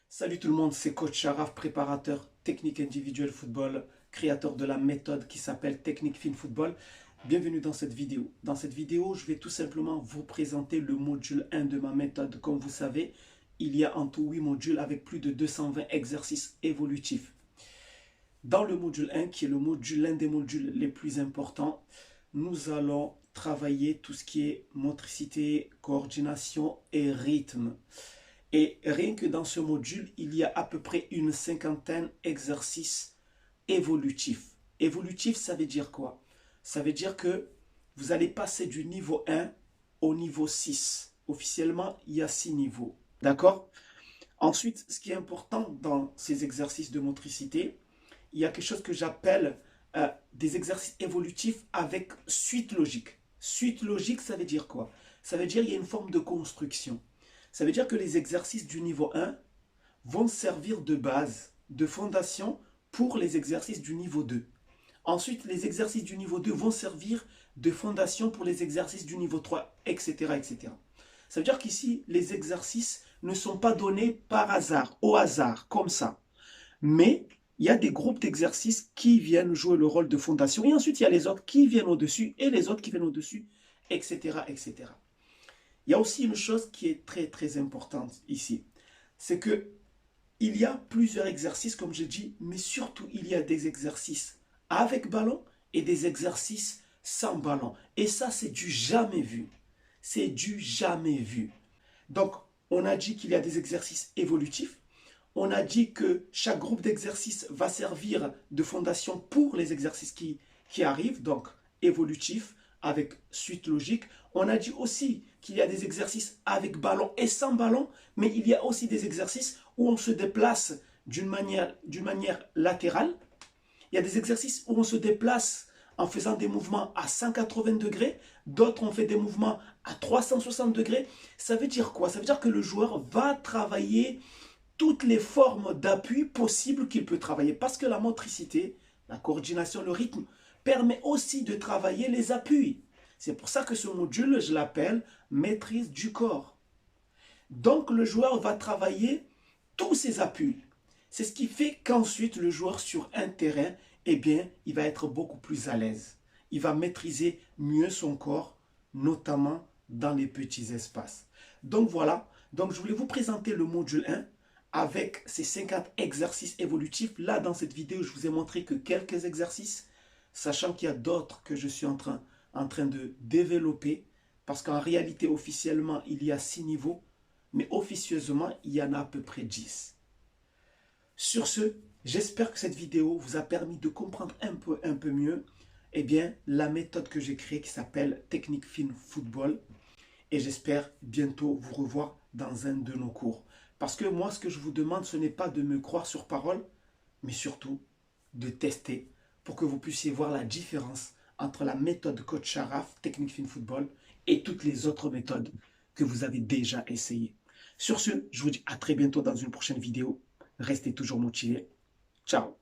Salut tout le monde, c'est Coach Sharaf, préparateur technique individuel football, créateur de la méthode qui s'appelle Technique Fin Football. Bienvenue dans cette vidéo. Dans cette vidéo, je vais tout simplement vous présenter le module 1 de ma méthode. Comme vous savez, il y a en tout 8 modules avec plus de 220 exercices évolutifs. Dans le module 1, qui est l'un des modules les plus importants, nous allons travailler tout ce qui est motricité, coordination et rythme. Et rien que dans ce module, il y a à peu près une cinquantaine d'exercices évolutifs. Évolutif, ça veut dire quoi? Ça veut dire que vous allez passer du niveau 1 au niveau 6. Officiellement, il y a 6 niveaux. D'accord? Ensuite, ce qui est important dans ces exercices de motricité, il y a quelque chose que j'appelle des exercices évolutifs avec suite logique. Suite logique, ça veut dire quoi? Ça veut dire qu'il y a une forme de construction. Ça veut dire que les exercices du niveau 1 vont servir de base, de fondation pour les exercices du niveau 2. Ensuite, les exercices du niveau 2 vont servir de fondation pour les exercices du niveau 3, etc. etc. Ça veut dire qu'ici, les exercices ne sont pas donnés par hasard, au hasard, comme ça. Mais il y a des groupes d'exercices qui viennent jouer le rôle de fondation. Et ensuite, il y a les autres qui viennent au-dessus et les autres qui viennent au-dessus, etc. etc. Il y a aussi une chose qui est très très importante ici. C'est que il y a plusieurs exercices, comme je dis, mais surtout il y a des exercices avec ballon et des exercices sans ballon. Et ça, c'est du jamais vu. C'est du jamais vu. Donc, on a dit qu'il y a des exercices évolutifs. On a dit que chaque groupe d'exercices va servir de fondation pour les exercices qui arrivent, donc évolutifs, avec suite logique. On a dit aussi qu'il y a des exercices avec ballon et sans ballon, mais il y a aussi des exercices où on se déplace d'une manière latérale. Il y a des exercices où on se déplace en faisant des mouvements à 180 degrés, d'autres on fait des mouvements à 360 degrés. Ça veut dire quoi? Ça veut dire que le joueur va travailler toutes les formes d'appui possibles qu'il peut travailler. Parce que la motricité, la coordination, le rythme, permet aussi de travailler les appuis. C'est pour ça que ce module, je l'appelle maîtrise du corps. Donc le joueur va travailler tous ses appuis. C'est ce qui fait qu'ensuite le joueur sur un terrain, eh bien, il va être beaucoup plus à l'aise. Il va maîtriser mieux son corps, notamment dans les petits espaces. Donc voilà, donc je voulais vous présenter le module 1 avec ces 50 exercices évolutifs. Là, dans cette vidéo, je vous ai montré que quelques exercices, sachant qu'il y a d'autres que je suis en train de développer, parce qu'en réalité, officiellement, il y a 6 niveaux, mais officieusement, il y en a à peu près 10. Sur ce, j'espère que cette vidéo vous a permis de comprendre un peu mieux eh bien, la méthode que j'ai créée qui s'appelle Technique Fin Football. Et j'espère bientôt vous revoir dans un de nos cours. Parce que moi, ce que je vous demande, ce n'est pas de me croire sur parole, mais surtout de tester pour que vous puissiez voir la différence entre la méthode Coach Sharaf, Technique Fin Football, et toutes les autres méthodes que vous avez déjà essayées. Sur ce, je vous dis à très bientôt dans une prochaine vidéo. Restez toujours motivés. Ciao.